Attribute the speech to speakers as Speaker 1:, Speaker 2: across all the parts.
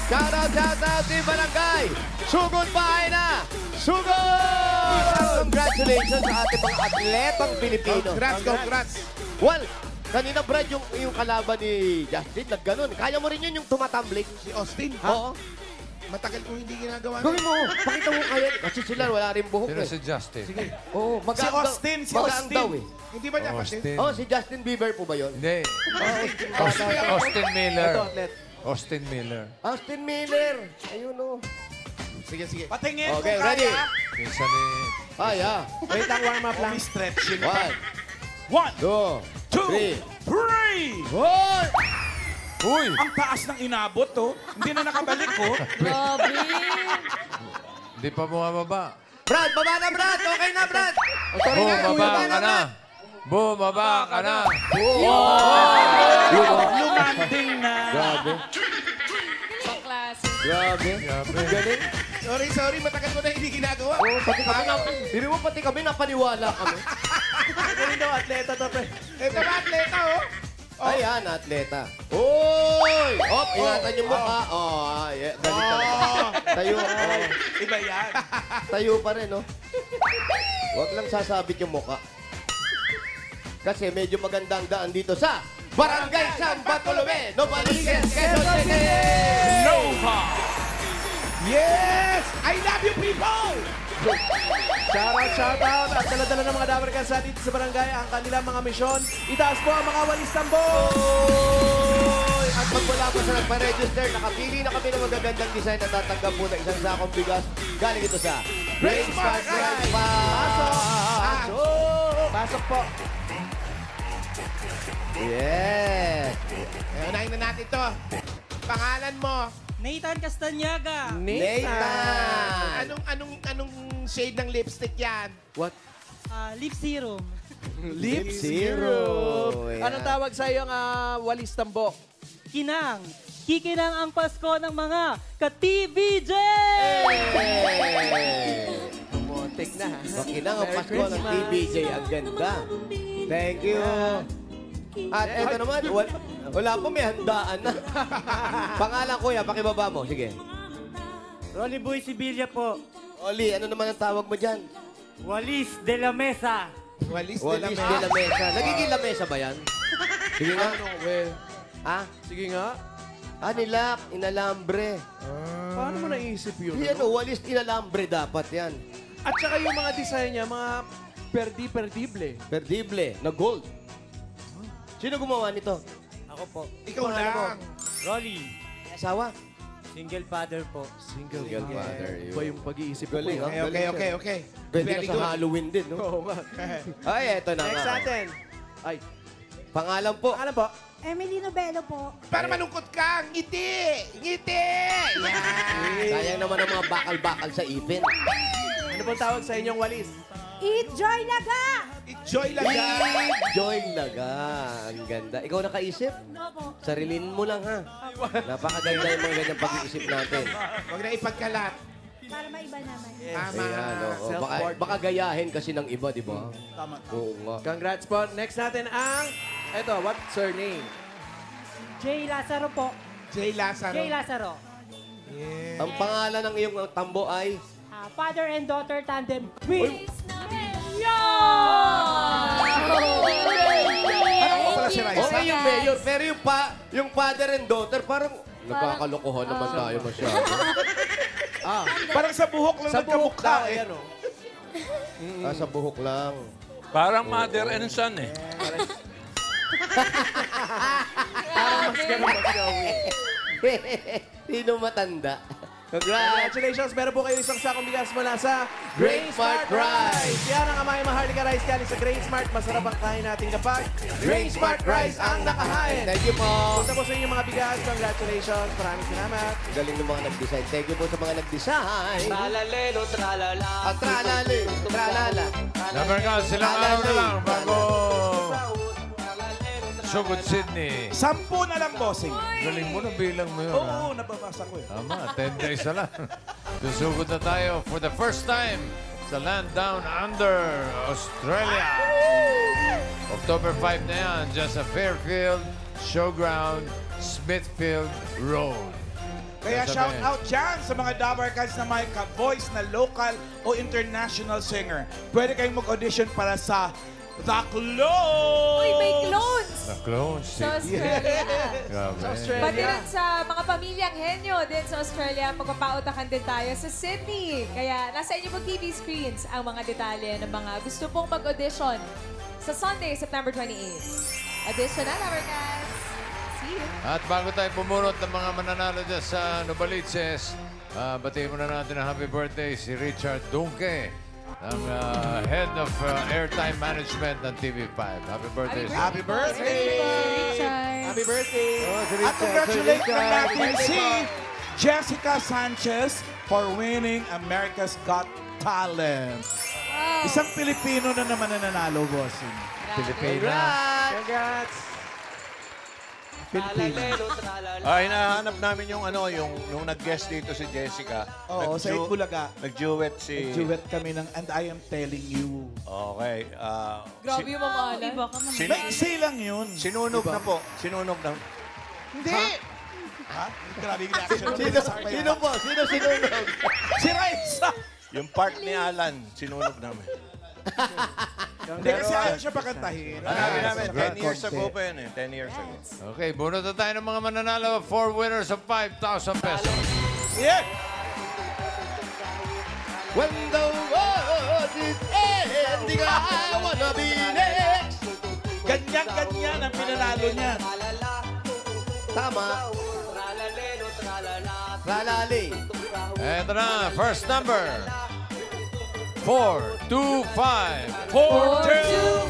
Speaker 1: Shoutout, Team Barangay! Sugod bahay na! Sugod! Congratulations sa ating mga atletang Pilipino.
Speaker 2: Congrats.
Speaker 1: Well, kanina Brad, yung kalaban ni Justin, nagganon. Kaya mo rin yun yung tumatumbling.
Speaker 2: Si Austin,
Speaker 1: Oo.
Speaker 2: matagal ko hindi ginagawa.
Speaker 1: Gawin mo. Pakita mo kaya. Kasi sila wala rin buhok
Speaker 3: Sino
Speaker 1: eh.
Speaker 3: si Justin?
Speaker 2: Sige.
Speaker 1: Oo,
Speaker 2: Si Austin,
Speaker 1: magaang daw eh.
Speaker 2: Hindi ba niya kasi?
Speaker 3: Austin.
Speaker 1: Oh, si Justin Bieber po ba yun?
Speaker 3: Hindi.
Speaker 1: Austin,
Speaker 3: Austin Miller.
Speaker 1: Ito, atlet.
Speaker 3: Austin Miller.
Speaker 1: Austin Miller. Ayun o.
Speaker 2: Sige.
Speaker 4: Patingin
Speaker 1: Okay,
Speaker 4: kung
Speaker 1: ready?
Speaker 4: kaya.
Speaker 3: Pinsan ni...
Speaker 1: Kaya.
Speaker 4: Wait lang, warm up lang.
Speaker 2: Stretching.
Speaker 1: 1,
Speaker 4: 1,
Speaker 1: 2,
Speaker 4: 2,
Speaker 1: 3.
Speaker 4: 3!
Speaker 1: Hoy!
Speaker 3: Uy!
Speaker 4: Ang taas ng inabot, to. Hindi na nakabalik, ko.
Speaker 5: Grabe.
Speaker 3: Hindi pa bumababa.
Speaker 1: Brad, baba na Brad! Okay na Brad!
Speaker 3: Bumaba ka na. Bumaba ka na.
Speaker 4: Lumanding na.
Speaker 1: Grabe.
Speaker 5: Pang-klase.
Speaker 1: Grabe. Galing.
Speaker 2: Sorry, matagal ko na hindi ginagawa.
Speaker 1: Oh, pati kami na, hindi mo pati kami napaniwala kami.
Speaker 4: Galing daw, atleta to, pre.
Speaker 2: Ito na, atleta, oh.
Speaker 1: Ayan, atleta. Oy! Op, ingatan yung mukha. Oh, yeah, galing talaga. Tayo. Oh.
Speaker 4: Iba yan.
Speaker 1: Tayo pa rin, no? Huwag lang sasabit yung mukha. Kasi medyo magandang daan dito sa Barangay San Bartolome, Novaliches, Quezon City!
Speaker 4: Nova!
Speaker 2: Yes! I love you, people!
Speaker 6: Shoutout at dala-dala ng mga Dabarkasa dito sa barangay ang kanilang mga misyon. Itaas po ang mga walis tamboy!
Speaker 1: At pag wala pa sa nagpa-register, nakapili na kami ng magagandang design at tatanggap po ng isang sakong bigas. Galing ito sa Brain Spark Drive!
Speaker 6: Pasok po.
Speaker 1: Yes!
Speaker 2: Unahin na natin to. Pangalan mo.
Speaker 7: Nathan Castanyaga.
Speaker 1: Nathan!
Speaker 2: Anong shade ng lipstick yan?
Speaker 1: What?
Speaker 7: Lip Serum.
Speaker 6: Lip
Speaker 1: Zero. Yan.
Speaker 6: Anong tawag sa iyong walis tambok?
Speaker 7: Kinang. Kikinang ang Pasko ng mga ka-TVJ!
Speaker 6: Motek na ha.
Speaker 1: Makinang ang
Speaker 6: Merry
Speaker 1: Pasko ng
Speaker 6: Christmas.
Speaker 1: TBJ. Ang ganda. Thank you. At eto naman, wala po, may handaan na. Pangalan, kuya, pakibaba mo. Sige.
Speaker 7: Rolly Boy Sibilia po.
Speaker 1: Oli, ano naman ang tawag mo dyan?
Speaker 7: Walis de la Mesa.
Speaker 2: Walis de la
Speaker 1: Walis de la Mesa. Nagiging lamesa ba yan? Sige nga. Ha?
Speaker 6: Sige nga.
Speaker 1: Nilak, inalambre.
Speaker 6: Paano mo naisip yun?
Speaker 1: Hindi ano, walis inalambre dapat yan.
Speaker 6: At saka yung mga design niya, mga perdible.
Speaker 1: Perdible, na gold. Sino gumawa nito?
Speaker 7: Ako po.
Speaker 2: Ikaw lang.
Speaker 7: Rolly.
Speaker 1: May asawa?
Speaker 7: Single father po.
Speaker 6: Single
Speaker 1: father.
Speaker 6: Iba yung pag-iisip ko.
Speaker 1: Galing,
Speaker 6: ha?
Speaker 2: Okay.
Speaker 1: Pwede
Speaker 2: Very
Speaker 1: na
Speaker 2: good.
Speaker 1: sa Halloween din, no?
Speaker 6: Oo nga.
Speaker 1: Ay, eto na
Speaker 6: Next
Speaker 1: nga.
Speaker 6: natin. Ay,
Speaker 1: Pangalan po.
Speaker 6: ano po?
Speaker 8: Emily Nobelo po.
Speaker 2: Para malungkot ka, ngiti! Ngiti! Yan!
Speaker 1: Sayang naman ang mga bakal-bakal sa ipin.
Speaker 6: Ano pong tawag sa inyong walis?
Speaker 8: Eat Joy Laga!
Speaker 2: Enjoy lang yan!
Speaker 1: Joy Laga. Ang ganda. Ikaw nakaisip? Sarilin mo lang, ha? Napakaganda yung mga ganyang pag-iisip natin.
Speaker 2: Huwag na ipagkalat.
Speaker 8: Para maiba naman.
Speaker 2: Tama.
Speaker 1: Ayan, oo.
Speaker 6: Self-portrait.
Speaker 1: Baka gayahin kasi ng iba, di ba?
Speaker 4: Tama.
Speaker 1: Oo nga.
Speaker 6: Congrats po. Next natin ang... Eto, what's her name?
Speaker 7: Jay Lazaro po.
Speaker 2: Jay Lazaro.
Speaker 7: Jay Lazaro.
Speaker 2: Yeah.
Speaker 1: Ang pangalan ng iyong tambo ay...
Speaker 7: Father and daughter tandem. Queen.
Speaker 2: Ano ko pala si Raisa?
Speaker 1: Okay yung mayor, pero yung father and daughter, parang nagkakalokohan naman tayo masyado.
Speaker 2: Parang sa buhok lang
Speaker 6: Sa buhok
Speaker 2: nagkamukha
Speaker 6: daw,
Speaker 2: eh.
Speaker 6: ayan o.
Speaker 1: Sa buhok lang.
Speaker 3: Parang mother and son eh.
Speaker 6: Parang mas ganun mas gawin.
Speaker 1: Sino matanda? Congrats!
Speaker 6: Congratulations! Meron po kayo isang sakong bigas mula sa
Speaker 1: Grain Smart Rice.
Speaker 6: Yan ang amay Maharlika Rice galing sa Grain Smart. Masarap ang kain natin kapag
Speaker 1: Grain Smart Rice ang nakahain. Thank you po.
Speaker 6: Punta po sa inyong mga bigas. Congratulations. Maraming salamat.
Speaker 1: Galing ng mga nag-design. Thank you po sa mga nag-design.
Speaker 7: Tralalelo, tralala.
Speaker 1: Ang tralali, tralala.
Speaker 3: Number ka, silang araw na lang bago Sugod Sydney.
Speaker 4: 10 na lang, bossing.
Speaker 3: Galing mo na bilang mo yun.
Speaker 4: Oo, nababasa ko eh.
Speaker 3: Tama, 10 days na lang. Susugod na tayo for the first time sa Land Down Under, Australia. October 5 na yan, dyan sa Fairfield Showground, Smithfield Road.
Speaker 4: Kaya
Speaker 3: Sasabihin.
Speaker 4: shout out dyan sa mga Dabarkans na may ka-voice na local o international singer. Pwede kayong mag-audition para sa The Clones!
Speaker 5: Uy, may clones!
Speaker 3: The clones.
Speaker 5: Sa Australia.
Speaker 3: Grabe.
Speaker 5: Pati rin sa mga pamilyang henyo din sa Australia, magpapautakan din tayo sa Sydney. Kaya nasa inyo pong TV screens ang mga detalye ng mga gusto pong mag-audition sa Sunday, September 28. Audition na, Dabarkans! See you!
Speaker 3: At bago tayo pumunot ng mga mananalo dyan sa Novaliches, batiin muna natin ang happy birthday si Richard Dunque, ang head of airtime management ng TV5. Happy birthday. sir.
Speaker 4: Happy birthday!
Speaker 5: Richard!
Speaker 6: Happy birthday!
Speaker 4: At congratulate na natin si Jessica Sanchez for winning America's Got Talent.
Speaker 5: Wow!
Speaker 4: Isang Pilipino na naman na nanalo, bossing.
Speaker 6: Congrats!
Speaker 4: Pilipino.
Speaker 9: Hinahanap namin yung yung nag-guest dito si Jessica.
Speaker 4: Oo, sa Itbulaga.
Speaker 9: Nag-duet si...
Speaker 4: Duet kami ng And I Am Telling You.
Speaker 9: Okay.
Speaker 5: Grabe yung mamahalan. Iba ka
Speaker 4: Maiksi lang yun.
Speaker 9: Sinunog na po. Sinunog na.
Speaker 4: Hindi! Ha? Grabe yung reaction.
Speaker 1: Sino po? Sino sinunog?
Speaker 4: Si Raisa!
Speaker 9: Yung part ni Alan, sinunog namin.
Speaker 4: Hindi kasi ayaw siya pakantahin.
Speaker 9: Sabi namin, 10 years
Speaker 4: Konti.
Speaker 9: ago pa yun eh. 10 years ago.
Speaker 3: Okay, bunot na tayo ng mga mananalo. 4 winners of 5,000 pesos.
Speaker 4: Yeah!
Speaker 1: When the world is ending, I wanna be next.
Speaker 4: Ganyan-ganyan ang pinanalo niya.
Speaker 1: Tama. Tralali.
Speaker 3: Eto na, first number. 425.
Speaker 4: 4-2. 4-2-5.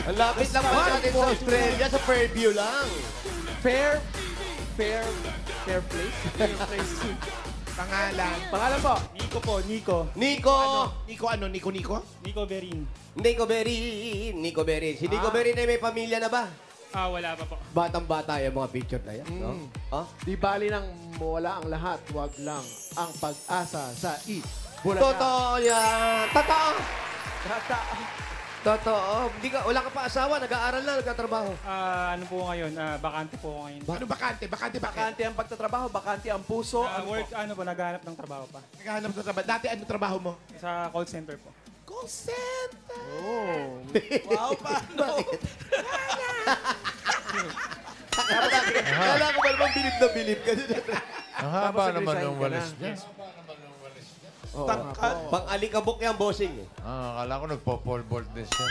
Speaker 1: Ang lapit lang po natin sa Australia, sa Fairview lang.
Speaker 6: Fair place? Fair place.
Speaker 4: Pangalan.
Speaker 6: Pangalan po? Nico po, Nico.
Speaker 1: Nico.
Speaker 4: Nico?
Speaker 6: Nico Berin.
Speaker 1: Nico Berin. Nico Berin. Si Nico Berin ay may pamilya na ba?
Speaker 6: Wala pa po.
Speaker 1: Batang-bata yung mga picture na yan. No? Oh?
Speaker 6: Di bali nang mawala ang lahat, wag lang ang pag-asa sa Bulaga.
Speaker 1: Totoo yan. Totoo. Totoo. Wala ka pa asawa, nag-aaral na, nagtatrabaho.
Speaker 10: Ano po ngayon? Bakante po ngayon.
Speaker 4: Ano bakante? Bakante bakit?
Speaker 6: Bakante ang pagtatrabaho, bakante ang puso.
Speaker 10: Work, naghahanap ng trabaho pa.
Speaker 4: Naghahanap ng trabaho. Dati ano trabaho mo?
Speaker 10: Sa call center po.
Speaker 4: Call center.
Speaker 6: Oh.
Speaker 4: Wow, paano?
Speaker 1: Kala ko ba naman bilib na bilib ka?
Speaker 3: Ang haba
Speaker 6: Tapos
Speaker 3: naman
Speaker 6: nag-resign
Speaker 3: ng
Speaker 6: ka
Speaker 3: walis
Speaker 6: na.
Speaker 3: niya.
Speaker 4: Tangkad.
Speaker 1: Pang-alikabok yung bossing. Eh.
Speaker 3: Akala ko nagpo-pole vault din siya.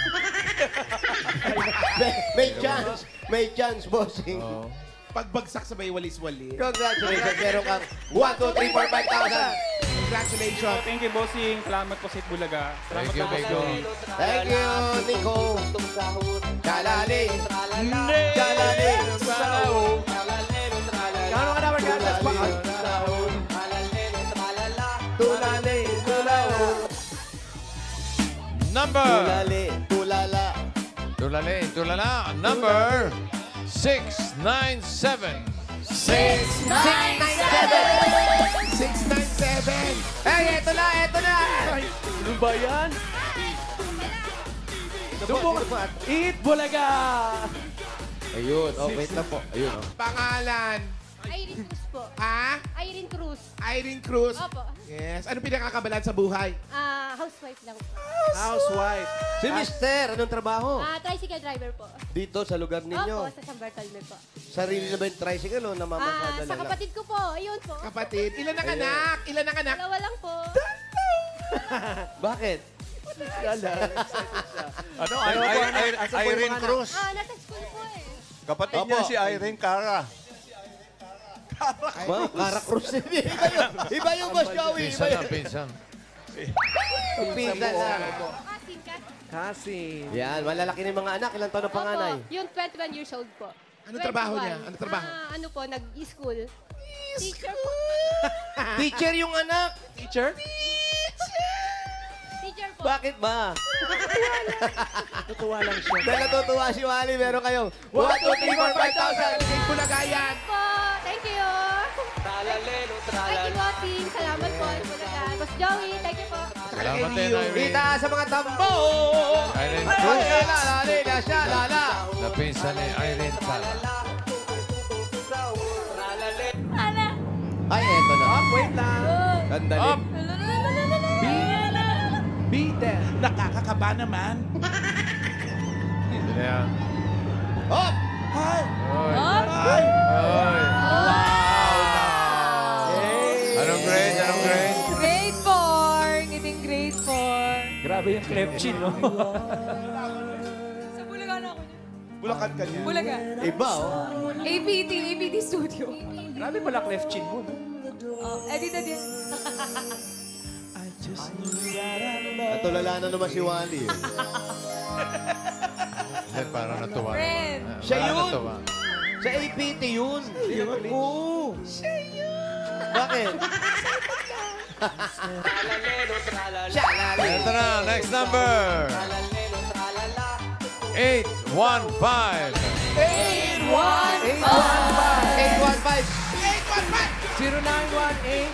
Speaker 1: May chance, bossing.
Speaker 3: Oo.
Speaker 4: Pagbagsak sa may walis-wali.
Speaker 1: Congratulations. Meron kang 1, 2, 3, 4, 5,000.
Speaker 4: Congratulations.
Speaker 10: Thank you, bossing. Salamat po sa Bulaga.
Speaker 3: Thank you, Nico.
Speaker 1: Thank you, Nico. Kalali. Kalali.
Speaker 6: Kano ka naman gatas pa?
Speaker 1: Tulali. Tulao.
Speaker 3: Number.
Speaker 1: Tulali. Tulala.
Speaker 3: Tulala. Number 697.
Speaker 4: 697.
Speaker 1: Hey, eto na.
Speaker 6: Ano ba yan? Subok. Eat Bulaga!
Speaker 1: Ayun. Oh, wait lang po. Ayun, oh.
Speaker 4: Pangalan.
Speaker 8: Irene Cruz po.
Speaker 4: Ha?
Speaker 8: Irene Cruz.
Speaker 4: Irene Cruz.
Speaker 8: Opo.
Speaker 4: Yes. Ano pinakakabalan sa buhay?
Speaker 8: Housewife lang po.
Speaker 6: Housewife.
Speaker 1: Si Mister, anong trabaho?
Speaker 8: Tricycle driver po.
Speaker 1: Dito sa lugar
Speaker 8: Opo,
Speaker 1: ninyo.
Speaker 8: sa San Bartolome po.
Speaker 1: Sarili na ba yung tricycle o namamasada
Speaker 8: Sa
Speaker 1: lang?
Speaker 8: kapatid ko po. Ayun po.
Speaker 4: Kapatid. Ilan ang anak? Ilan ang anak?
Speaker 8: Dalawa lang po.
Speaker 1: Bakit?
Speaker 9: Ano? Irene Cruz.
Speaker 8: Nasa school po eh.
Speaker 9: Kapatid niya si Irene Cara.
Speaker 1: Wow, Cara Cruz. Iba yung Boss Joey. Iba
Speaker 3: Pinsan
Speaker 1: yung
Speaker 3: na, pinsan.
Speaker 1: pinsan lang.
Speaker 8: Kasin,
Speaker 6: Kasi.
Speaker 1: Yan, malalaki na yung mga anak. Ilang taon ang panganay?
Speaker 8: Opo, yung 21 years old po.
Speaker 4: Ano trabaho
Speaker 8: 21.
Speaker 4: niya? Ano trabaho?
Speaker 8: Ano po, nag-school. Teacher po.
Speaker 1: Teacher yung anak.
Speaker 6: Teacher?
Speaker 8: Teacher po.
Speaker 1: Bakit ba?
Speaker 6: Natutuwa lang siya.
Speaker 1: Dahil natutuwa si Wally, meron kayong 1, 2, 3, 4, 5,000.
Speaker 4: Kay Bulagayan.
Speaker 8: Po. Thank you. Thank you, Bossing. Salamat po. Bulaga. Boss Joey, thank you po.
Speaker 3: Salamat din, Irene.
Speaker 1: Kita sa mga tambo.
Speaker 3: Irene
Speaker 1: Ay,
Speaker 3: Cruz.
Speaker 1: la, la, la, la, kaya siya, Lala?
Speaker 3: Na pinsan ni Irene Tala.
Speaker 5: Ala.
Speaker 1: Ay, eto na.
Speaker 6: Up, wait lang.
Speaker 1: Gandali.
Speaker 3: Up!
Speaker 6: B10.
Speaker 4: Nakakakaba naman.
Speaker 3: Hindi na yan.
Speaker 1: Up!
Speaker 4: Hi!
Speaker 3: Oy.
Speaker 5: Up.
Speaker 3: Oy.
Speaker 6: Hey.
Speaker 3: Anong grade? Anong grade?
Speaker 5: Grade 4. Ngiting grade 4.
Speaker 10: Grabe yung clef chin, no?
Speaker 5: Sa Bulacan ako.
Speaker 4: Bulacan ka niya.
Speaker 5: Bulacan.
Speaker 1: Iba, oh.
Speaker 5: APT Studio.
Speaker 6: Grabe pala clef chin mo, no?
Speaker 5: Edit na din.
Speaker 1: Natulala na naman si Wally. Eh.
Speaker 3: Hindi, parang natuwa.
Speaker 5: Friend.
Speaker 1: Siya
Speaker 3: Parang
Speaker 1: yun.
Speaker 3: natuwa.
Speaker 1: Sa APT yun. Oo. Siya yun. Bakit? Siya, lali.
Speaker 3: Ito na, next number. 815.
Speaker 1: 0918.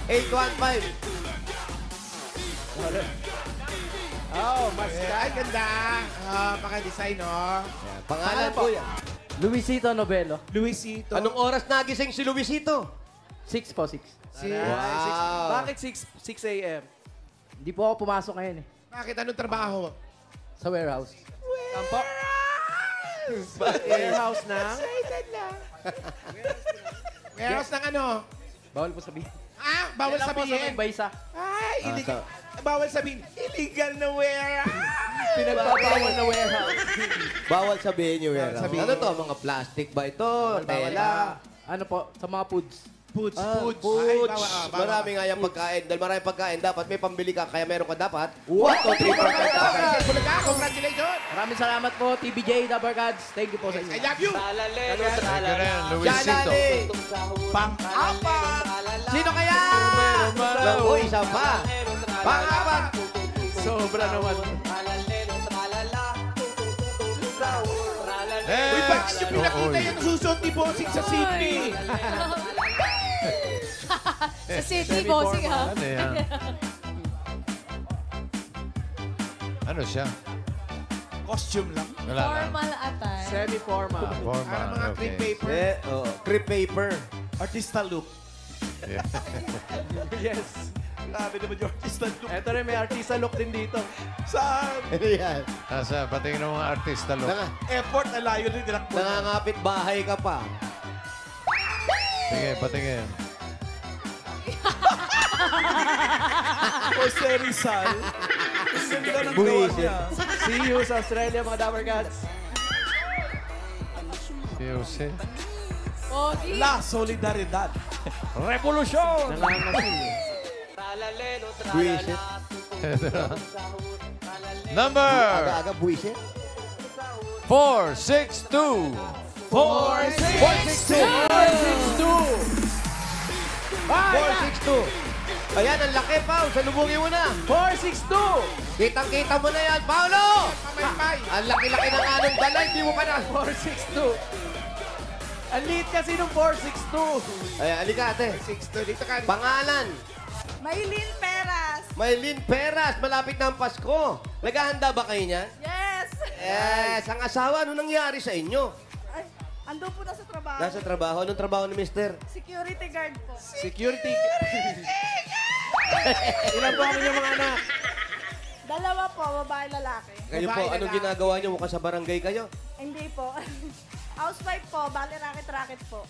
Speaker 1: 815.
Speaker 6: Oh, mas
Speaker 2: Ay, ganda. Paka-design, oh.
Speaker 1: Pangalan po yan.
Speaker 7: Luisito Novelo.
Speaker 4: Luisito.
Speaker 1: Anong oras nagising si Luisito?
Speaker 7: 6 po, 6.
Speaker 1: Wow.
Speaker 6: Bakit 6 a.m.?
Speaker 7: Hindi po ako pumasok ngayon eh.
Speaker 2: Bakit? Anong trabaho?
Speaker 7: Sa warehouse.
Speaker 6: Tampo. Warehouse na.
Speaker 2: Warehouse ng ano?
Speaker 7: Bawal po sabihin.
Speaker 2: Ah, bawal
Speaker 7: Yan lang po sa
Speaker 2: sabihin.
Speaker 7: may baysa.
Speaker 2: Ay, illegal. Bawal sabihin. Illegal na warehouse.
Speaker 6: Pinagpapawal na warehouse.
Speaker 1: Bawal sabihin nyo yan.
Speaker 2: sabihin.
Speaker 1: Ano to? Mga plastic ba ito? Tela?
Speaker 7: Ano po, sa mga foods.
Speaker 2: Foods,
Speaker 1: Ah,
Speaker 2: foods.
Speaker 1: foods.
Speaker 2: Ay, bawal.
Speaker 1: Marami nga yung pagkain. Dahil maraming pagkain, dapat may pambili ka. Kaya meron ka dapat. 1, 2, 3, 4, 5,000.
Speaker 2: Bulacan, congratulations.
Speaker 7: Maraming salamat po, TBJ, Dabarkads. Thank you po sa inyo.
Speaker 2: I love you.
Speaker 3: Thank you rin, Luisito.
Speaker 1: Janali!
Speaker 4: Pang-apat.
Speaker 1: Sino kaya? Uy, isa pa. Pangapat.
Speaker 6: Sobra naman.
Speaker 3: Hey!
Speaker 2: Uy, bakit yung pinakita yung susunod ni Bossing sa Sydney?
Speaker 5: Sa city, bossing ha.
Speaker 3: Ano yan? Ano siya?
Speaker 4: Costume lang.
Speaker 3: Wala lang.
Speaker 5: Formal attire.
Speaker 6: Semi-formal.
Speaker 2: Para
Speaker 3: Formal,
Speaker 2: mga crepe
Speaker 3: okay.
Speaker 2: paper.
Speaker 1: Creep paper.
Speaker 4: Artista look.
Speaker 3: Yeah.
Speaker 6: Yes.
Speaker 4: Grabe naman yung artista look.
Speaker 6: Eto rin, may artista look din dito.
Speaker 4: Saan?
Speaker 1: Ano yan?
Speaker 3: Nasa patingin ng mga artista look.
Speaker 4: Effort na layo rin tinakbo.
Speaker 1: Nangangapit bahay ka pa.
Speaker 3: Sige, patingin.
Speaker 4: Jose Rizal. Ang ganda ng gawa
Speaker 1: Buwisit.
Speaker 4: niya.
Speaker 6: See you sa Australia, mga Dabarkads.
Speaker 3: Si Jose.
Speaker 5: Pogi.
Speaker 4: La Solidaridad.
Speaker 10: Revolusyon!
Speaker 6: Nangangasin.
Speaker 1: Buwisit.
Speaker 3: Ito na. Number
Speaker 1: Aga-aga buwisit.
Speaker 3: 462.
Speaker 1: 462. Ayan, ang laki, Pao. Salubungin mo na.
Speaker 6: 462!
Speaker 1: Kitang-kita mo na yan, Paolo!
Speaker 2: Pamaypay.
Speaker 1: Ang laki-laki ng anong dala, hindi mo pa na.
Speaker 6: 462. Ang liit kasi nung 462.
Speaker 1: Ayan, alika, ate.
Speaker 2: 6'2". Dito ka.
Speaker 1: Pangalan,
Speaker 8: Maylin Peras.
Speaker 1: Maylin Peras. Malapit na ang Pasko. Naghahanda ba kayo niyan?
Speaker 8: Yes.
Speaker 1: Yes. Ang asawa, ano nangyari sa inyo?
Speaker 8: Ay, ando po na sa trabaho.
Speaker 1: Nasa trabaho. Anong trabaho ni mister?
Speaker 8: Security guard po.
Speaker 6: Security. Ilan po ang inyong mga anak?
Speaker 8: Dalawa po, babae lalaki.
Speaker 1: Kayo po,
Speaker 2: Babae,
Speaker 1: anong
Speaker 2: lalaki.
Speaker 1: ginagawa niyo? Mukhang sa barangay kayo?
Speaker 8: Hindi po. Housewife po, bali racket-racket po.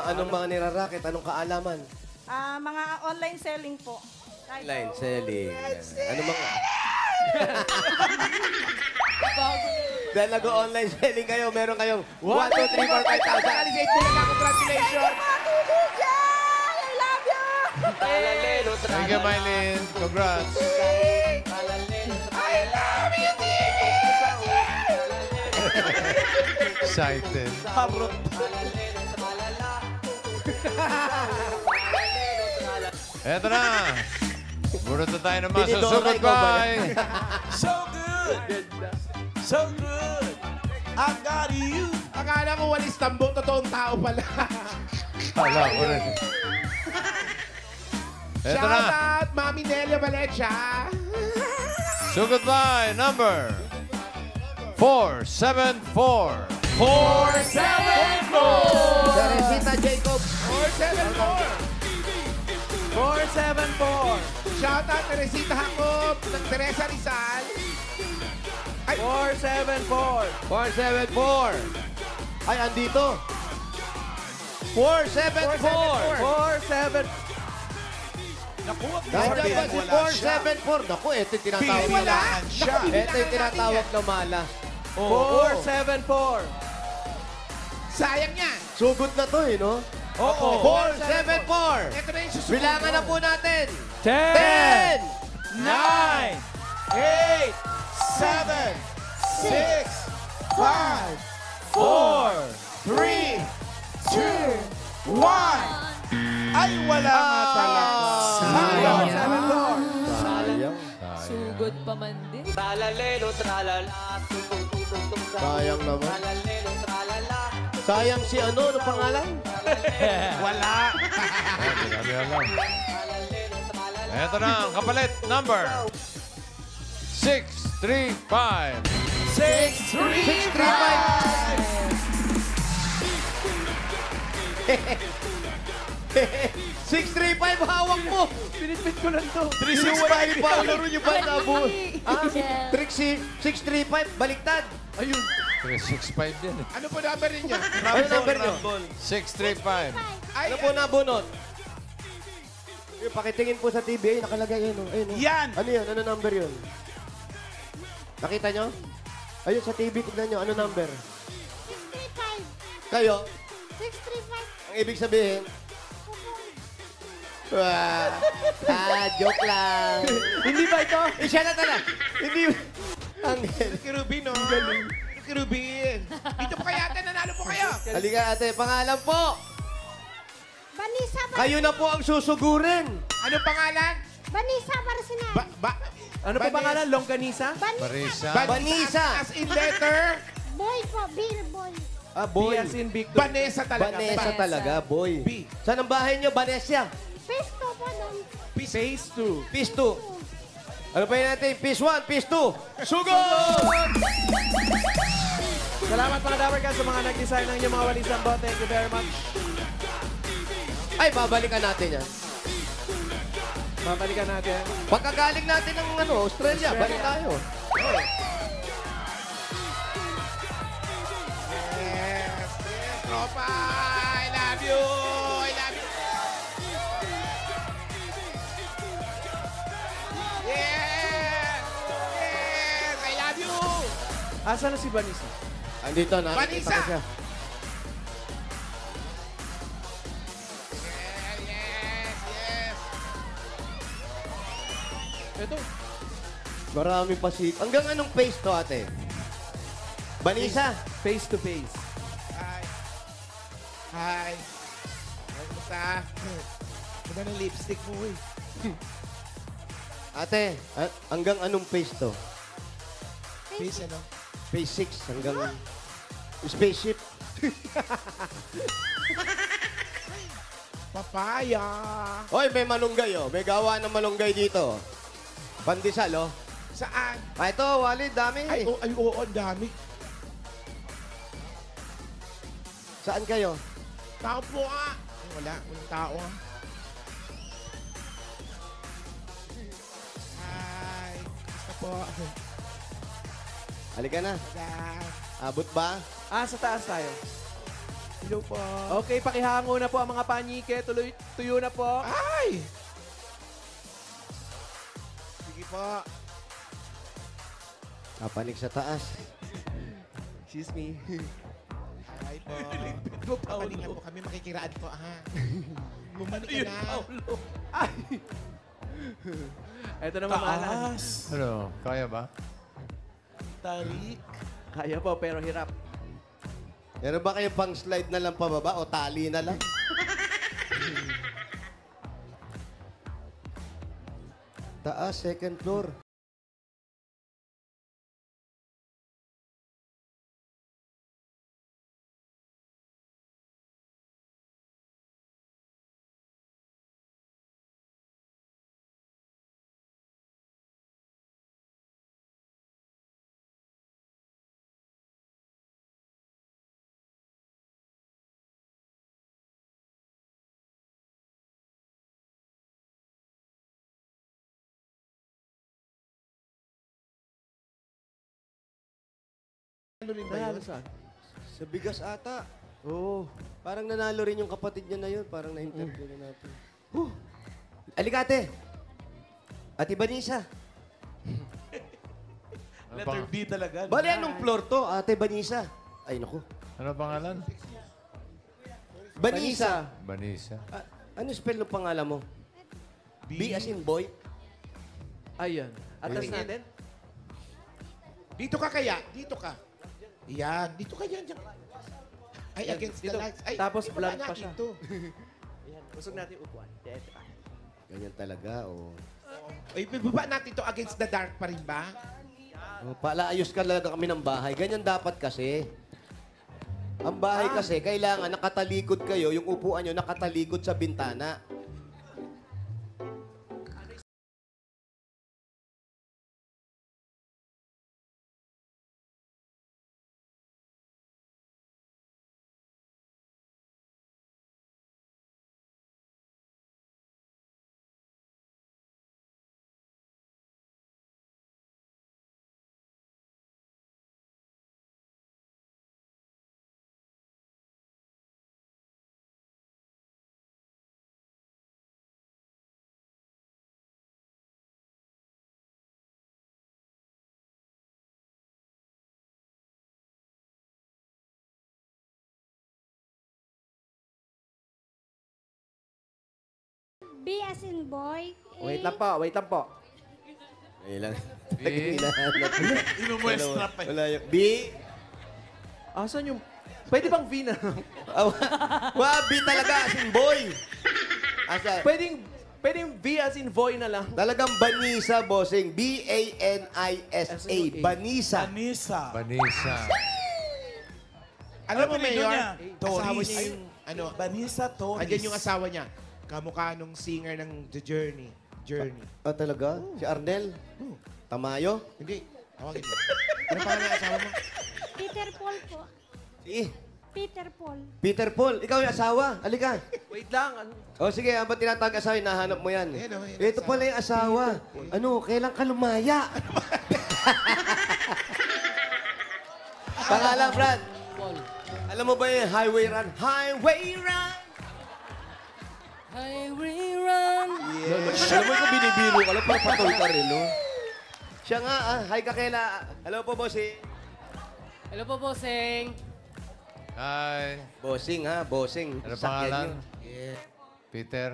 Speaker 1: Anong mga niraraket? Anong kaalaman?
Speaker 8: Mga online selling po. Kahit
Speaker 1: Line selling. Ano mga... Dahil nag-online selling kayo, meron kayong 1, 2, 3, 4, 5,000.
Speaker 2: Alice Bulacan, congratulations.
Speaker 8: I love you!
Speaker 3: Thank you, Mylene. Congrats.
Speaker 2: I love you, TV.
Speaker 3: Excited.
Speaker 4: Harot.
Speaker 3: Eto na. Burot na tayo ng
Speaker 1: Tinidora,
Speaker 3: masusunod
Speaker 1: ikaw ba
Speaker 3: by...
Speaker 4: So good. So good. I got you.
Speaker 2: Akala ko walis tambo, totoong tao pala.
Speaker 3: Wala ko rin. Eto
Speaker 2: Shout
Speaker 3: na.
Speaker 2: out, Mami Nelia Valencia.
Speaker 3: Sugod by number 474.
Speaker 4: 474!
Speaker 1: Teresita Jacob.
Speaker 4: 474!
Speaker 6: 474.
Speaker 2: Shout out Teresita Jacob ng Teresa Rizal.
Speaker 6: 474.
Speaker 1: 474. Ay, andito. 474.
Speaker 6: 474.
Speaker 1: Nandiyan ba si 474? Naku, ito yung tinatawag na
Speaker 2: Bilaan siya.
Speaker 1: Ito yung tinatawag na malas.
Speaker 6: 474.
Speaker 2: Sayang yan.
Speaker 1: Sugod na to eh, no?
Speaker 6: Oo.
Speaker 1: 474.
Speaker 2: Ito na yung susunod.
Speaker 1: Bilangan na po natin.
Speaker 6: 10,
Speaker 1: 10,
Speaker 6: 9,
Speaker 4: 8, 7, 6, 5, 4, 3, 2, 1. Ay, wala nga talaga. Sayang.
Speaker 6: 474.
Speaker 1: Sayang.
Speaker 5: Sugod pa man din.
Speaker 7: Tralalelo, tralala, tutututututut ka.
Speaker 1: Sayang naman.
Speaker 7: Tralalelo, tralala.
Speaker 1: Sayang si ano pangalan?
Speaker 4: Wala.
Speaker 3: Hindi namin alam. Ito na ang kapalit. Number 635.
Speaker 1: 635 hawak mo.
Speaker 6: Pinitpit ko lang to.
Speaker 1: 365 pa. Laro niyo ba na bu? Ah,
Speaker 8: Yeah.
Speaker 1: Trixie, 635, baliktad.
Speaker 6: Ayun.
Speaker 3: 365 din eh.
Speaker 2: Ano po number ninyo?
Speaker 1: Ano number niyo?
Speaker 3: 635.
Speaker 2: Ay,
Speaker 1: Ano po nabunot? Yung pakitingin po sa TV, ay, nakalagay yun. Ayun, oh.
Speaker 4: Yan.
Speaker 1: Ano yun? Ano number yun? Nakita nyo? Ayun, sa TV, tignan nyo. Ano number?
Speaker 8: 635.
Speaker 1: Kayo?
Speaker 8: 635.
Speaker 1: Ang ibig sabihin? Joke lang.
Speaker 6: Hindi ba ito?
Speaker 1: Siya na talaga. Hindi. Ang
Speaker 2: Ricky Rubin, no? Galing. Ricky Rubin. Dito po kayo ate, nanalo po kayo.
Speaker 1: Halika ate, pangalan po.
Speaker 8: Vanessa
Speaker 1: Kayo na po ang susugurin.
Speaker 2: Anong pangalan?
Speaker 8: Vanessa Barcinal.
Speaker 6: Ano pa pangalan? Longganisa?
Speaker 3: Marisa.
Speaker 1: Vanessa.
Speaker 2: As in letter,
Speaker 8: Boy po, Bill Boy.
Speaker 1: Ah,
Speaker 6: B
Speaker 1: boy.
Speaker 6: as in Victor.
Speaker 2: Vanessa talaga.
Speaker 1: Vanessa talaga, boy.
Speaker 2: B.
Speaker 1: Saan ang bahay nyo? Vanessa.
Speaker 8: Pesto po nung
Speaker 6: Phase 2.
Speaker 1: Piece 2. Ano pa yun natin? Piece 1, Piece 2. Sugod!
Speaker 6: Salamat mga Dabber Cats sa mga nag-design ng inyong mga walisang bot. Thank you very much.
Speaker 1: Ay, babalikan natin yan.
Speaker 6: Babalikan natin.
Speaker 1: Pagkagaling natin ng Australia, balik tayo.
Speaker 2: Yes, yes, tropa. I love you. I love you. Yes. Yes, I love you.
Speaker 6: Asa na si Vanessa?
Speaker 1: Andito na.
Speaker 2: Vanessa!
Speaker 1: Nakita ko siya.
Speaker 2: Yes, yes.
Speaker 6: Ito.
Speaker 1: Marami pa si... Hanggang anong face to, ate? Vanessa?
Speaker 6: Face to face.
Speaker 2: Hi. Hi. Kamusta? Ganda ng lipstick mo, eh.
Speaker 1: Ate, hanggang anong face to?
Speaker 2: Face, ano?
Speaker 1: Phase 6 hanggang... Spaceship.
Speaker 2: Papaya.
Speaker 1: Hoy, may malunggay, oh. May gawa ng malunggay dito. Pandesal, oh.
Speaker 2: Saan?
Speaker 1: Ah, ito, Walid, dami.
Speaker 2: Ay, oo, ang dami.
Speaker 1: Saan kayo?
Speaker 2: Tao po ah. Ay, walang tao ah. Hi. Kamusta po?
Speaker 1: Halika na.
Speaker 2: Hello.
Speaker 1: Abot ba?
Speaker 6: Sa taas tayo.
Speaker 2: Hello po.
Speaker 6: Okay, pakihango na po ang mga panike. Tuyo na po.
Speaker 2: Ay! Sige po.
Speaker 1: Kapanik sa taas.
Speaker 6: Excuse me.
Speaker 2: Hi po. Bumalik na po kami. Makikiraan po ha. Bumalik ka na.
Speaker 6: Ay! Ito na mamahalan.
Speaker 3: Ano, kaya ba?
Speaker 2: Tarik.
Speaker 6: Kaya po, pero hirap.
Speaker 1: Meron ba kayong pang slide na lang pababa o tali na lang? Taas, second floor.
Speaker 2: Ano rin ba yun?
Speaker 6: Nanalo saan?
Speaker 1: Sa bigas ata.
Speaker 6: Oo.
Speaker 1: Parang nanalo rin yung kapatid niya na yun. Parang na-interview na natin. Alikate! Ate Vanessa.
Speaker 4: Letter B talaga. no?
Speaker 1: Bali, anong floor to? Ate Vanessa. Ay, naku.
Speaker 3: Ano pangalan?
Speaker 1: Vanessa.
Speaker 3: Vanessa.
Speaker 1: Ano spell ng pangalan mo? B as in boy?
Speaker 6: Ayan. Atas
Speaker 2: Ayun.
Speaker 6: natin.
Speaker 2: Dito ka kaya? Dito ka. Yan. Dito ka yan. Diyan. Ay, against the
Speaker 6: Dito.
Speaker 2: lights. Ay,
Speaker 6: Tapos
Speaker 2: ibaba
Speaker 6: blank pa
Speaker 2: natin
Speaker 6: siya.
Speaker 2: to.
Speaker 6: Ayan. Usog natin yung upuan. Dito ka.
Speaker 1: Ganyan talaga, oh.
Speaker 2: Ay, ibaba natin to against the dark pa rin ba?
Speaker 1: Palaayos ka talaga kami ng bahay. Ganyan dapat kasi. Ang bahay kasi, kailangan nakatalikod kayo, yung upuan nyo nakatalikod sa bintana.
Speaker 8: B as in boy.
Speaker 6: Wait lang po. Wait lang po.
Speaker 1: Ayun lang.
Speaker 3: B.
Speaker 4: Inumuestra pa.
Speaker 1: Wala yung... B.
Speaker 6: Asan yung... Pwede bang V na?
Speaker 1: B talaga, as in boy. Asa?
Speaker 6: Pwedeng V as in boy na lang.
Speaker 1: Talagang Vanessa, bossing. B-A-N-I-S-A. Vanessa.
Speaker 4: Anissa.
Speaker 3: Vanessa.
Speaker 2: Alam mo,
Speaker 4: apelido
Speaker 2: Mayor,
Speaker 4: niya?
Speaker 2: asawa
Speaker 4: Torres.
Speaker 2: niya yung, ano,
Speaker 4: Vanessa Torres.
Speaker 2: andyan yung asawa niya. Kamukha nung singer ng The Journey. Journey.
Speaker 1: Ah, talaga? Si Arnel? Tamayo?
Speaker 2: Hindi. Tawagin mo. Ano pangalan ng asawa mo?
Speaker 8: Peter Paul po.
Speaker 1: Si
Speaker 8: Peter Paul.
Speaker 1: Peter Paul. Ikaw yung asawa. Halika.
Speaker 6: Wait lang.
Speaker 1: O sige, ba't tinatawag asawa? Nahanap mo yan.
Speaker 2: Ayan, ayan,
Speaker 1: Ito pala yung asawa. Ano, kailan ka lumaya? Pangalan, Brad. Alam mo ba yung highway run? Highway run!
Speaker 7: Highway run.
Speaker 1: Yeah. Alam mo kung binibiro ka lang, parang patol ka rin, no? Siya nga, hi ka kaila. Hello po, bossing.
Speaker 7: Hello po, bossing.
Speaker 3: Hi.
Speaker 1: Bossing, ha? Bossing.
Speaker 3: Ano
Speaker 1: Sakyan
Speaker 3: pangalan?
Speaker 1: yun.
Speaker 3: Peter.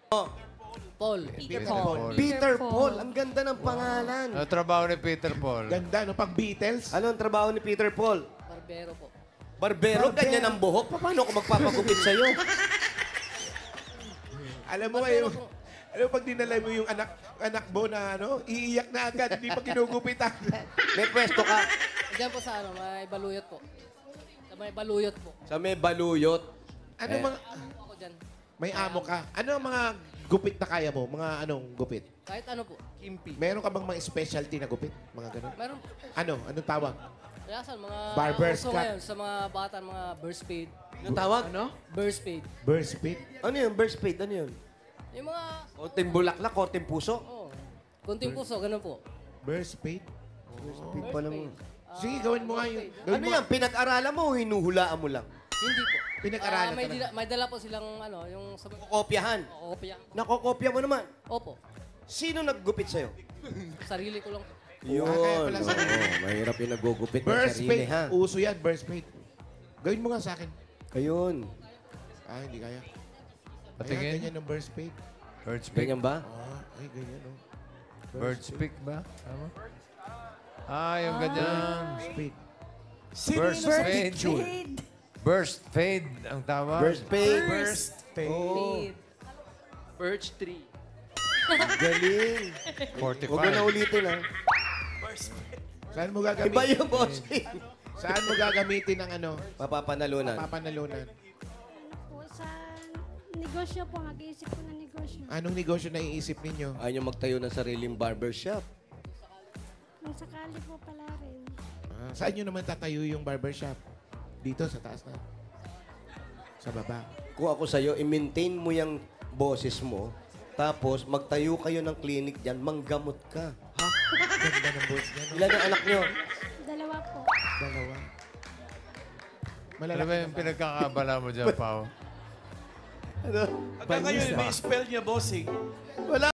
Speaker 7: Paul.
Speaker 3: Peter Paul.
Speaker 1: Peter Paul. Ang ganda ng pangalan.
Speaker 3: Ano trabaho ni Peter Paul?
Speaker 2: Ganda, no? Pag Beatles.
Speaker 1: Ano ang trabaho ni Peter Paul?
Speaker 7: Barbero po.
Speaker 1: Barbero, ganyan ang buhok. Paano ako magpapagupit sa'yo?
Speaker 2: Alam mo kayo, alam mo pag dinala mo yung anak mo na ano, iiyak na agad, hindi pa ginugupitan.
Speaker 1: May pwesto ka.
Speaker 7: Diyan po sa may baluyot po. Sa may baluyot po.
Speaker 1: Sa may baluyot.
Speaker 2: Ano
Speaker 1: Eh.
Speaker 2: mga,
Speaker 7: Ako dyan.
Speaker 2: may amo ka. Ano ang mga gupit na kaya mo? Mga anong gupit?
Speaker 7: Kahit ano po. Kimpi.
Speaker 2: Meron ka bang mga specialty na gupit? Mga ganun?
Speaker 7: Meron po.
Speaker 2: Ano? Anong tawag?
Speaker 7: Kaya sa mga
Speaker 2: Barber's
Speaker 7: uso
Speaker 2: cut.
Speaker 7: ngayon, sa mga bata, mga burst fade.
Speaker 1: Anong tawag?
Speaker 6: Ano?
Speaker 7: Burst fade.
Speaker 2: Burst pit?
Speaker 1: Ano yun? Burst fade? Ano yun?
Speaker 7: Yung mga,
Speaker 1: Konting bulaklak, konting puso.
Speaker 7: oh, kunting puso, ganun po.
Speaker 2: Burst pit?
Speaker 1: Burst fade pa naman.
Speaker 2: Sige, gawin mo nga yung... Gawin
Speaker 1: Ano
Speaker 2: mo
Speaker 1: yan? Pinag-aralan mo o hinuhulaan mo lang?
Speaker 7: Hindi po.
Speaker 2: Pinag-aralan
Speaker 7: may,
Speaker 2: talaga.
Speaker 7: may dala po silang, ano, yung sa...
Speaker 1: Kopyahan.
Speaker 7: Kopya.
Speaker 1: Nakokopya mo naman.
Speaker 7: Opo.
Speaker 1: Sino naggupit sa'yo?
Speaker 7: Sarili ko lang po.
Speaker 1: Yun.
Speaker 2: kaya pala sa-
Speaker 1: mahirap yung nagugupit ng
Speaker 2: Burst
Speaker 1: sarili,
Speaker 2: pit.
Speaker 1: ha?
Speaker 2: Uso yan, burst pit. Gawin mo nga sa akin.
Speaker 1: Ayun.
Speaker 2: Ah, hindi kaya.
Speaker 3: Patingin.
Speaker 2: Ayan, ganyan ng burst pit.
Speaker 3: Bird's Peak.
Speaker 1: Ganyan ba?
Speaker 2: Ah, ay, ganyan, no?
Speaker 3: Bird's Peak ba? Tama? Yung ganyan.
Speaker 2: Burst pit.
Speaker 3: Burst fade. Burst fade ang tawag.
Speaker 1: Burst fade.
Speaker 4: Burst fade.
Speaker 1: Oo.
Speaker 6: Birch tree.
Speaker 1: Galing.
Speaker 3: 45.
Speaker 1: Huwag mo na ulitin, ha?
Speaker 2: Saan mo
Speaker 1: Iba
Speaker 2: gagamitin?
Speaker 1: yung bossing.
Speaker 2: Saan mo gagamitin ang ano?
Speaker 1: Mapapanalunan.
Speaker 2: Papanalunan.
Speaker 8: Po sa negosyo po. Mag-iisip po ng negosyo.
Speaker 2: Anong negosyo na iisip ninyo?
Speaker 1: Ayaw nyo magtayo ng sariling barbershop.
Speaker 8: Kung sakali po pala rin.
Speaker 2: Ah, saan nyo naman tatayo yung barbershop? Dito, sa taas na. Sa baba.
Speaker 1: Kung ako sa'yo, i-maintain mo yung boses mo, tapos magtayo kayo ng clinic dyan, manggamot ka.
Speaker 2: Ganda ng boss niya, no?
Speaker 1: Ilan ang anak nyo?
Speaker 8: Dalawa po.
Speaker 2: Dalawa.
Speaker 3: Ano ba yung pinagkakabala mo dyan, Pao?
Speaker 4: Hanggang ngayon, may spell niya, bossing.
Speaker 1: Wala.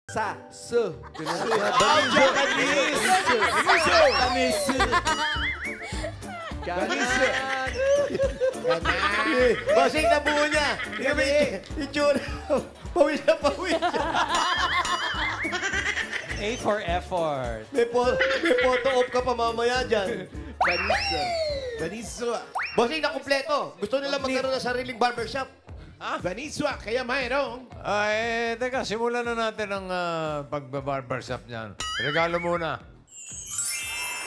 Speaker 6: Sa, su. Ganan.
Speaker 1: Bossing, nabuo niya. Itsura. Pawis na pawis.
Speaker 10: A for effort.
Speaker 1: May photo op ka pa mamaya dyan.
Speaker 2: Vaniswa.
Speaker 1: Bossing, nakumpleto. Gusto nila magkaroon ng sariling barbershop.
Speaker 2: Vaniswa, kaya mayroong.
Speaker 3: Teka, simulan na natin ang pagbabarbershop niyan. Regalo muna.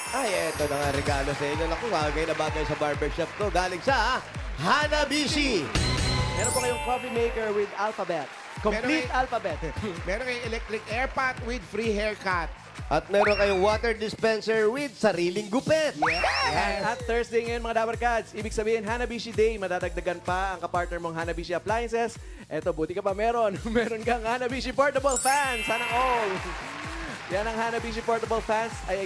Speaker 1: Ay, eto na nga regalo sa inyo. Naku, bagay na bagay sa barbershop ko. Galing sa Hanabishi.
Speaker 6: Meron po kayong coffee maker with alphabet. Complete alphabet.
Speaker 2: Meron kayong electric air pot with free haircut.
Speaker 1: At meron kayong water dispenser with sariling gupit.
Speaker 6: At Thursday ngayon, mga Dabar Cats, ibig sabihin, Hanabishi Day, madadagdagan pa ang kapartner mong Hanabishi Appliances. Eto, buti ka pa meron. Meron kang Hanabishi Portable Fan. Sana all. Yan ang Hanabishi Portable Fans ay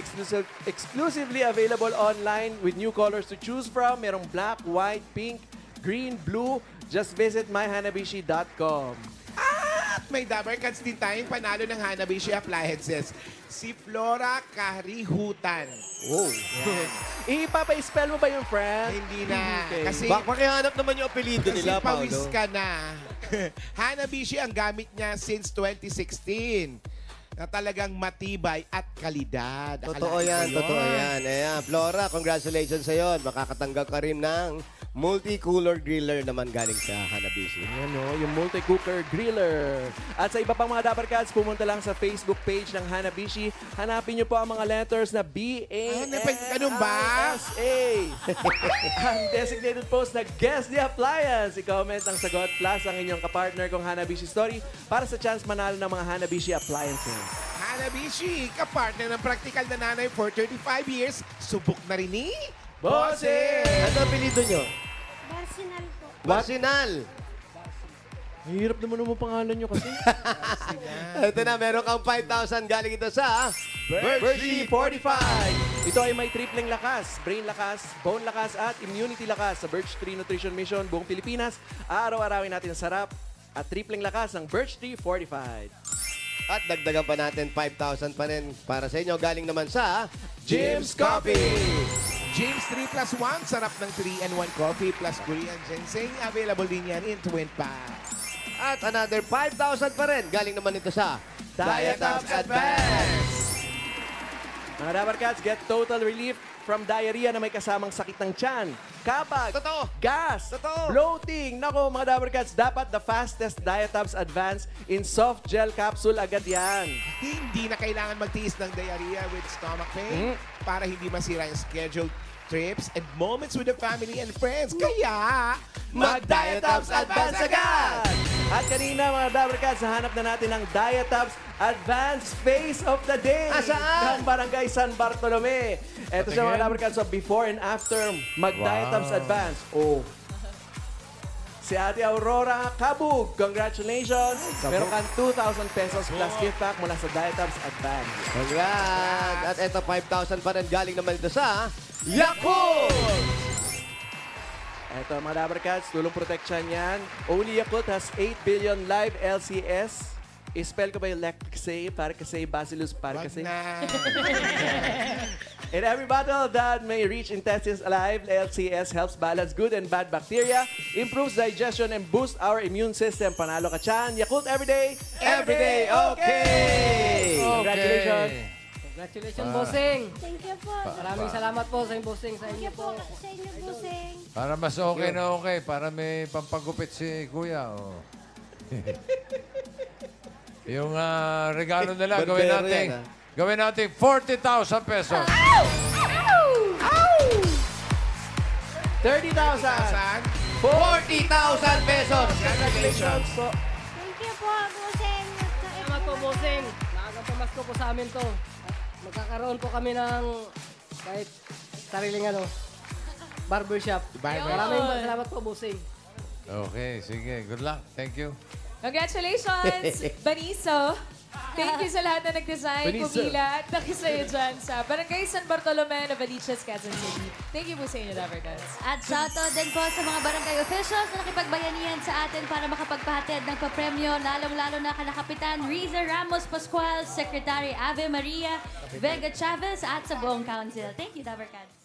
Speaker 6: exclusively available online with new colors to choose from. Merong black, white, pink, green, blue. Just visit myhanabishi.com.
Speaker 2: At may Dabar Cats din tayong panalo ng Hanabishi Appliances. Si Flora Karihutan.
Speaker 1: Oh.
Speaker 6: Ipapa-spell mo ba yung friend?
Speaker 2: Hindi na.
Speaker 6: Okay.
Speaker 2: Kasi,
Speaker 1: Pakihanap naman yung apelido
Speaker 2: kasi
Speaker 1: nila,
Speaker 2: pawis
Speaker 1: Paolo.
Speaker 2: ka na. Hanabishi ang gamit niya since 2016. Na talagang matibay at kalidad.
Speaker 1: Totoo yan, totoo yan. Ayan, Flora, congratulations sa'yo. Makakatanggap ka rin ng multi-cooler griller naman galing sa Hanabishi.
Speaker 6: Yan o, yung multi-cooker griller. At sa iba pang mga Dabar Cats, pumunta lang sa Facebook page ng Hanabishi. Hanapin niyo po ang mga letters na
Speaker 2: Ganun ba?
Speaker 6: B-A-N-S-A. Ang designated post na Guess the Appliance. I-comment ang sagot plus ang inyong kapartner kong Hanabishi story para sa chance manalo ng mga Hanabishi Appliances.
Speaker 2: Hanabishi, kapartner ng practical na nanay for 35 years. Subok na rin ni
Speaker 6: Bossing!
Speaker 1: Ano ang apelido nyo?
Speaker 8: Barsinal po.
Speaker 1: Barsinal.
Speaker 6: Hirap naman ang pangalan nyo kasi.
Speaker 1: Ito na, meron kang 5,000 galing ito sa
Speaker 6: Birchie 45. Ito ay may tripleng lakas, brain lakas, bone lakas, at immunity lakas sa Birch 3 Nutrition Mission buong Pilipinas. Araw-arawin natin ang sarap at tripleng lakas ng Birch 3 Fortified.
Speaker 1: At dagdagan pa natin 5,000 pa rin para sa inyo. Galing naman sa
Speaker 6: Jim's Coffee!
Speaker 2: James 3 plus 1, sarap ng 3-in-1 coffee plus Korean ginseng. Available din yan in Twin Packs.
Speaker 1: At another 5,000 pa rin. Galing naman ito sa
Speaker 6: Dietops Advance! Mga Dabar Cats, get total relief from diarrhea na may kasamang sakit ng tiyan, kapag,
Speaker 1: Totoo.
Speaker 6: gas,
Speaker 1: Totoo.
Speaker 6: bloating. Nako, mga Dabar Cats, dapat the fastest Dietops Advance in soft gel capsule agad yan.
Speaker 2: Hindi na kailangan magtiis ng diarrhea with stomach pain para hindi masira yung scheduled trips and moments with the family and friends. Kaya,
Speaker 6: Mag-Dietops Advance agad! At kanina, mga Dabar Cats, nahanap na natin ang Dietops Advance Face of the Day
Speaker 1: Saan?
Speaker 6: ng Barangay San Bartolome. Ito siya, mga Dabar Cats, so before and after Mag-Dietops Advance. Oh. Si Ate Aurora Kabug, congratulations! Meron kang 2,000 pesos plus gift pack mula sa Dietops Advance.
Speaker 1: Congrats! At ito 5,000 pa rin. Galing naman ito sa Yakult!
Speaker 6: Ito, mga Dabar Cats, tulong protection yan. Only Yakult has 8 billion live LCS. I-spell ko ba yung Lactase, Paracase, Bacillus, Paracase? In every bottle that may reach intestines alive, LCS helps balance good and bad bacteria, improves digestion, and boosts our immune system. Panalo ka tiyan. Yakult everyday, everyday okay! Congratulations!
Speaker 7: Congratulations, bossing!
Speaker 8: Thank you po.
Speaker 7: Maraming salamat po sa bossing sa
Speaker 8: Thank
Speaker 7: inyo
Speaker 8: you po
Speaker 7: po.
Speaker 8: sa inyo, Busing.
Speaker 3: Para mas okay na okay. Para may pampagupit si Kuya. Oh. Yung regalo nila, gawin
Speaker 1: Barbero
Speaker 3: natin.
Speaker 1: yan,
Speaker 3: Gawin natin 40,000 pesos.
Speaker 6: 30,000,
Speaker 1: 40,000 pesos.
Speaker 2: Congratulations.
Speaker 8: Thank you po, Buseng.
Speaker 7: Salamat po, Bossing. Maagang pamasko po sa amin to. Magkakaroon po kami ng kahit sariling barbershop. Maraming salamat po, Bossing.
Speaker 3: Okay, sige. Good luck. Thank you.
Speaker 5: Congratulations, Baniso. Thank you sa lahat na nag-design,
Speaker 6: Baniso.
Speaker 5: pumila at nakisaya dyan sa Barangay San Bartolome, Novaliches, Quezon City. Thank you po sa inyo, Dabber Cats.
Speaker 8: At shoutout din po sa mga barangay officials na nakipagbayanihan sa atin para makapagpahatid ng papremyo, lalong-lalo na kana Kapitan Riza Ramos Pascual, Secretary Ave Maria Vega Chavez at sa buong council. Thank you, Dabber Cats.